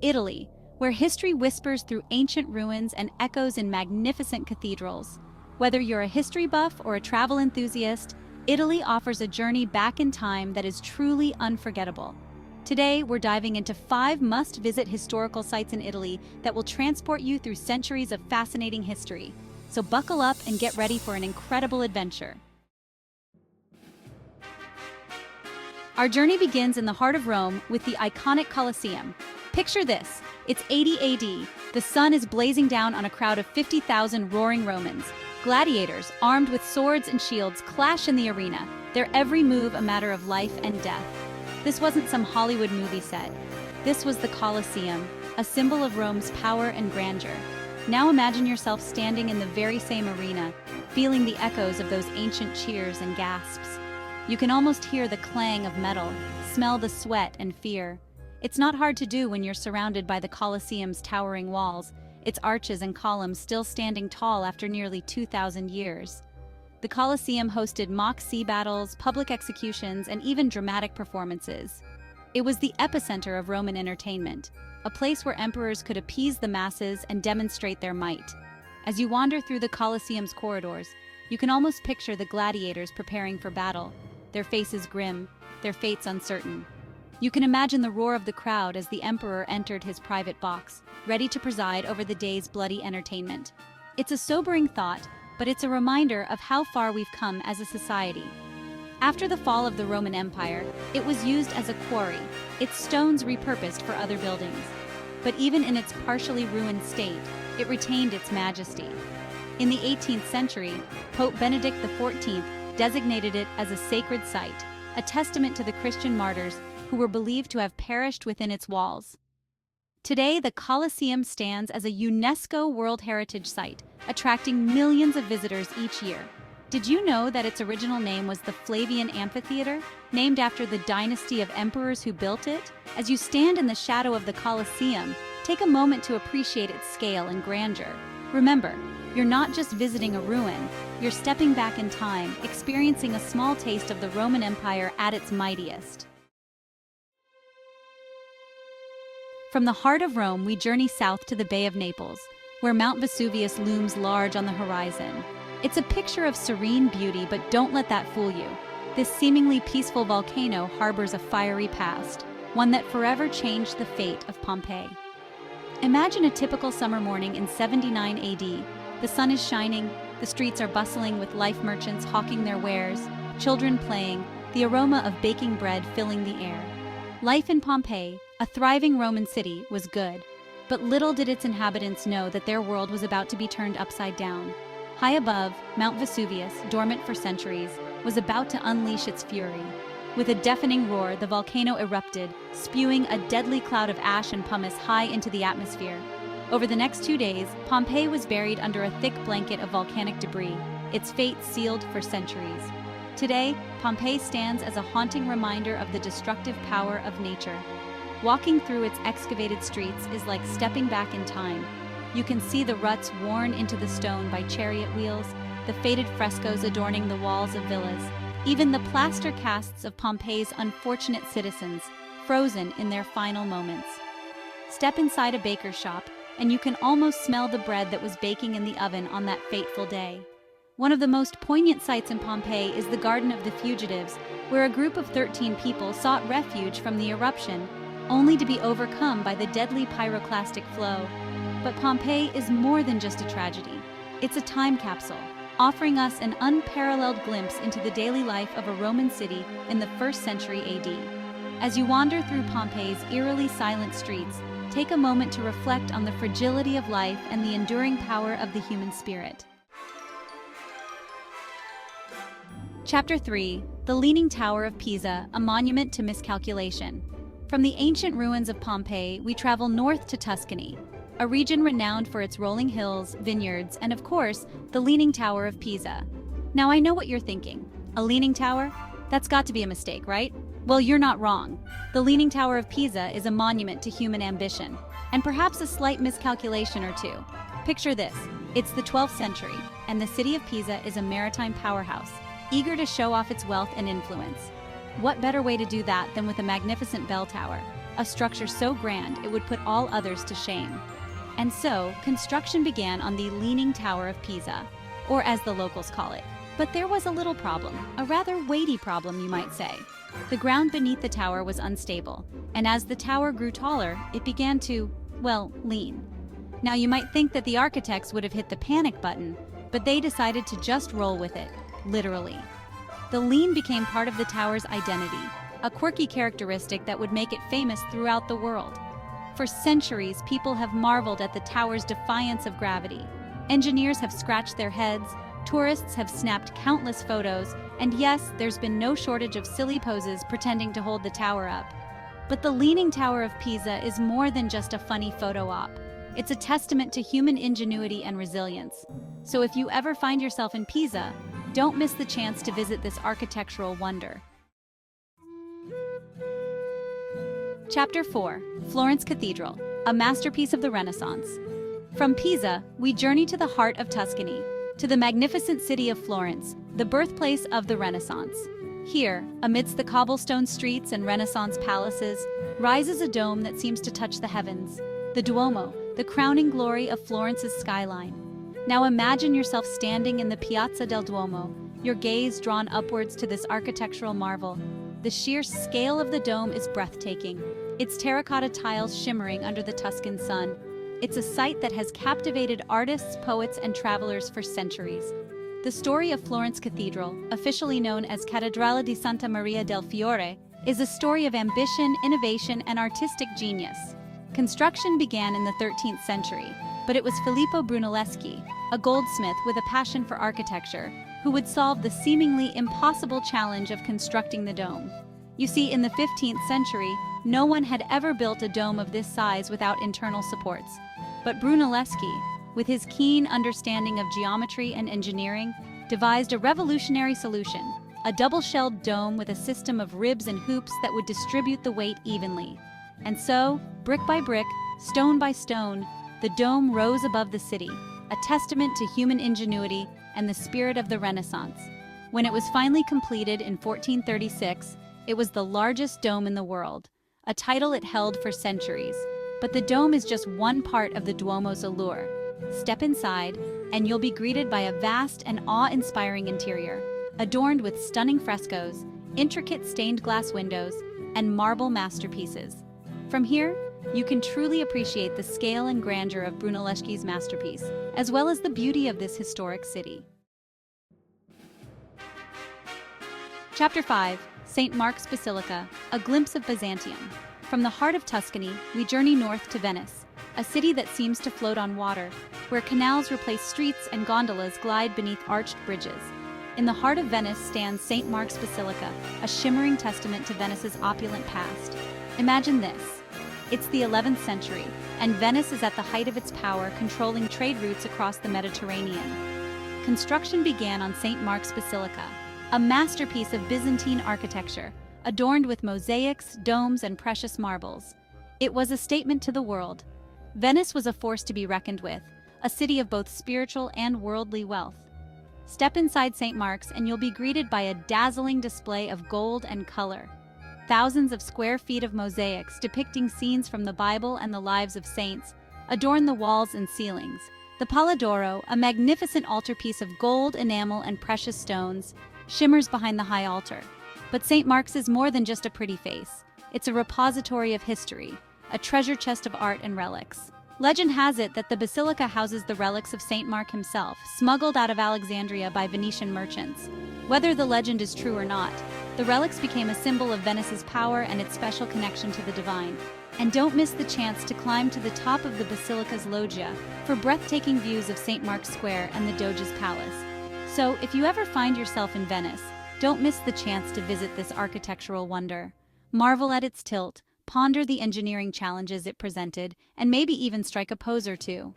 Italy, where history whispers through ancient ruins and echoes in magnificent cathedrals. Whether you're a history buff or a travel enthusiast, Italy offers a journey back in time that is truly unforgettable. Today, we're diving into 5 must-visit historical sites in Italy that will transport you through centuries of fascinating history. So buckle up and get ready for an incredible adventure. Our journey begins in the heart of Rome with the iconic Colosseum. Picture this, it's 80 AD. The sun is blazing down on a crowd of 50,000 roaring Romans. Gladiators, armed with swords and shields, clash in the arena, their every move a matter of life and death. This wasn't some Hollywood movie set. This was the Colosseum, a symbol of Rome's power and grandeur. Now imagine yourself standing in the very same arena, feeling the echoes of those ancient cheers and gasps. You can almost hear the clang of metal, smell the sweat and fear. It's not hard to do when you're surrounded by the Colosseum's towering walls, its arches and columns still standing tall after nearly 2,000 years. The Colosseum hosted mock sea battles, public executions, and even dramatic performances. It was the epicenter of Roman entertainment, a place where emperors could appease the masses and demonstrate their might. As you wander through the Colosseum's corridors, you can almost picture the gladiators preparing for battle, their faces grim, their fates uncertain. You can imagine the roar of the crowd as the emperor entered his private box, ready to preside over the day's bloody entertainment. It's a sobering thought, but it's a reminder of how far we've come as a society. After the fall of the Roman Empire, it was used as a quarry, its stones repurposed for other buildings. But even in its partially ruined state, it retained its majesty. In the 18th century, Pope Benedict XIV designated it as a sacred site, a testament to the Christian martyrs who were believed to have perished within its walls. Today, the Colosseum stands as a UNESCO World Heritage Site, attracting millions of visitors each year. Did you know that its original name was the Flavian Amphitheater, named after the dynasty of emperors who built it? As you stand in the shadow of the Colosseum, take a moment to appreciate its scale and grandeur. Remember, you're not just visiting a ruin, you're stepping back in time, experiencing a small taste of the Roman Empire at its mightiest. From the heart of Rome, we journey south to the Bay of Naples, where Mount Vesuvius looms large on the horizon. It's a picture of serene beauty, but don't let that fool you. This seemingly peaceful volcano harbors a fiery past, one that forever changed the fate of Pompeii. Imagine a typical summer morning in 79 AD. The sun is shining, the streets are bustling with life merchants hawking their wares, children playing, the aroma of baking bread filling the air. Life in Pompeii, a thriving Roman city, was good, but little did its inhabitants know that their world was about to be turned upside down. High above, Mount Vesuvius, dormant for centuries, was about to unleash its fury. With a deafening roar, the volcano erupted, spewing a deadly cloud of ash and pumice high into the atmosphere. Over the next 2 days, Pompeii was buried under a thick blanket of volcanic debris, its fate sealed for centuries. Today, Pompeii stands as a haunting reminder of the destructive power of nature. Walking through its excavated streets is like stepping back in time. You can see the ruts worn into the stone by chariot wheels, the faded frescoes adorning the walls of villas, even the plaster casts of Pompeii's unfortunate citizens, frozen in their final moments. Step inside a baker's shop, and you can almost smell the bread that was baking in the oven on that fateful day. One of the most poignant sights in Pompeii is the Garden of the Fugitives, where a group of 13 people sought refuge from the eruption, only to be overcome by the deadly pyroclastic flow. But Pompeii is more than just a tragedy. It's a time capsule, offering us an unparalleled glimpse into the daily life of a Roman city in the 1st century AD. As you wander through Pompeii's eerily silent streets, take a moment to reflect on the fragility of life and the enduring power of the human spirit. Chapter 3: The Leaning Tower of Pisa, a monument to miscalculation. From the ancient ruins of Pompeii, we travel north to Tuscany, a region renowned for its rolling hills, vineyards, and of course, the Leaning Tower of Pisa. Now I know what you're thinking. A leaning tower? That's got to be a mistake, right? Well, you're not wrong. The Leaning Tower of Pisa is a monument to human ambition, and perhaps a slight miscalculation or two. Picture this. It's the 12th century, and the city of Pisa is a maritime powerhouse, eager to show off its wealth and influence. What better way to do that than with a magnificent bell tower? a structure so grand it would put all others to shame. And so, construction began on the Leaning Tower of Pisa, or as the locals call it. But there was a little problem, a rather weighty problem, you might say. The ground beneath the tower was unstable, and as the tower grew taller, it began to, well, lean. Now you might think that the architects would have hit the panic button, but they decided to just roll with it, literally. The lean became part of the tower's identity, a quirky characteristic that would make it famous throughout the world. For centuries, people have marveled at the tower's defiance of gravity. Engineers have scratched their heads, tourists have snapped countless photos, and yes, there's been no shortage of silly poses pretending to hold the tower up. But the Leaning Tower of Pisa is more than just a funny photo op. It's a testament to human ingenuity and resilience. So if you ever find yourself in Pisa, don't miss the chance to visit this architectural wonder. Chapter 4: Florence Cathedral, a masterpiece of the Renaissance. From Pisa, we journey to the heart of Tuscany, to the magnificent city of Florence, the birthplace of the Renaissance. Here, amidst the cobblestone streets and Renaissance palaces, rises a dome that seems to touch the heavens, the Duomo, the crowning glory of Florence's skyline. Now imagine yourself standing in the Piazza del Duomo, your gaze drawn upwards to this architectural marvel. The sheer scale of the dome is breathtaking, its terracotta tiles shimmering under the Tuscan sun. It's a sight that has captivated artists, poets, and travelers for centuries. The story of Florence Cathedral, officially known as Cattedrale di Santa Maria del Fiore, is a story of ambition, innovation, and artistic genius. Construction began in the 13th century, but it was Filippo Brunelleschi, a goldsmith with a passion for architecture, who would solve the seemingly impossible challenge of constructing the dome. You see, in the 15th century, no one had ever built a dome of this size without internal supports. But Brunelleschi, with his keen understanding of geometry and engineering, devised a revolutionary solution, a double-shelled dome with a system of ribs and hoops that would distribute the weight evenly. And so, brick by brick, stone by stone, the dome rose above the city, a testament to human ingenuity and the spirit of the Renaissance. When it was finally completed in 1436, it was the largest dome in the world, a title it held for centuries. But the dome is just one part of the Duomo's allure. Step inside, and you'll be greeted by a vast and awe-inspiring interior, adorned with stunning frescoes, intricate stained glass windows, and marble masterpieces. From here, you can truly appreciate the scale and grandeur of Brunelleschi's masterpiece, as well as the beauty of this historic city. Chapter 5: St. Mark's Basilica, a glimpse of Byzantium. From the heart of Tuscany, we journey north to Venice, a city that seems to float on water, where canals replace streets and gondolas glide beneath arched bridges. In the heart of Venice stands St. Mark's Basilica, a shimmering testament to Venice's opulent past. Imagine this. It's the 11th century, and Venice is at the height of its power, controlling trade routes across the Mediterranean. Construction began on St. Mark's Basilica, a masterpiece of Byzantine architecture, adorned with mosaics, domes, and precious marbles. It was a statement to the world. Venice was a force to be reckoned with, a city of both spiritual and worldly wealth. Step inside St. Mark's and you'll be greeted by a dazzling display of gold and color. Thousands of square feet of mosaics depicting scenes from the Bible and the lives of saints adorn the walls and ceilings. The Pala d'Oro, a magnificent altarpiece of gold, enamel, and precious stones, shimmers behind the high altar. But St. Mark's is more than just a pretty face. It's a repository of history, a treasure chest of art and relics. Legend has it that the basilica houses the relics of St. Mark himself, smuggled out of Alexandria by Venetian merchants. Whether the legend is true or not, the relics became a symbol of Venice's power and its special connection to the divine. And don't miss the chance to climb to the top of the basilica's loggia for breathtaking views of St. Mark's Square and the Doge's Palace. So, if you ever find yourself in Venice, don't miss the chance to visit this architectural wonder. Marvel at its tilt, ponder the engineering challenges it presented, and maybe even strike a pose or two.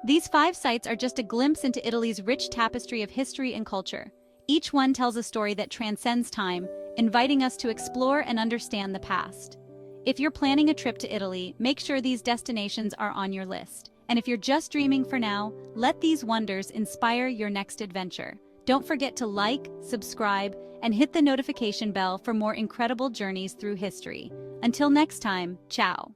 These 5 sites are just a glimpse into Italy's rich tapestry of history and culture. Each one tells a story that transcends time, inviting us to explore and understand the past. If you're planning a trip to Italy, make sure these destinations are on your list. And if you're just dreaming for now, let these wonders inspire your next adventure. Don't forget to like, subscribe, and hit the notification bell for more incredible journeys through history. Until next time, ciao.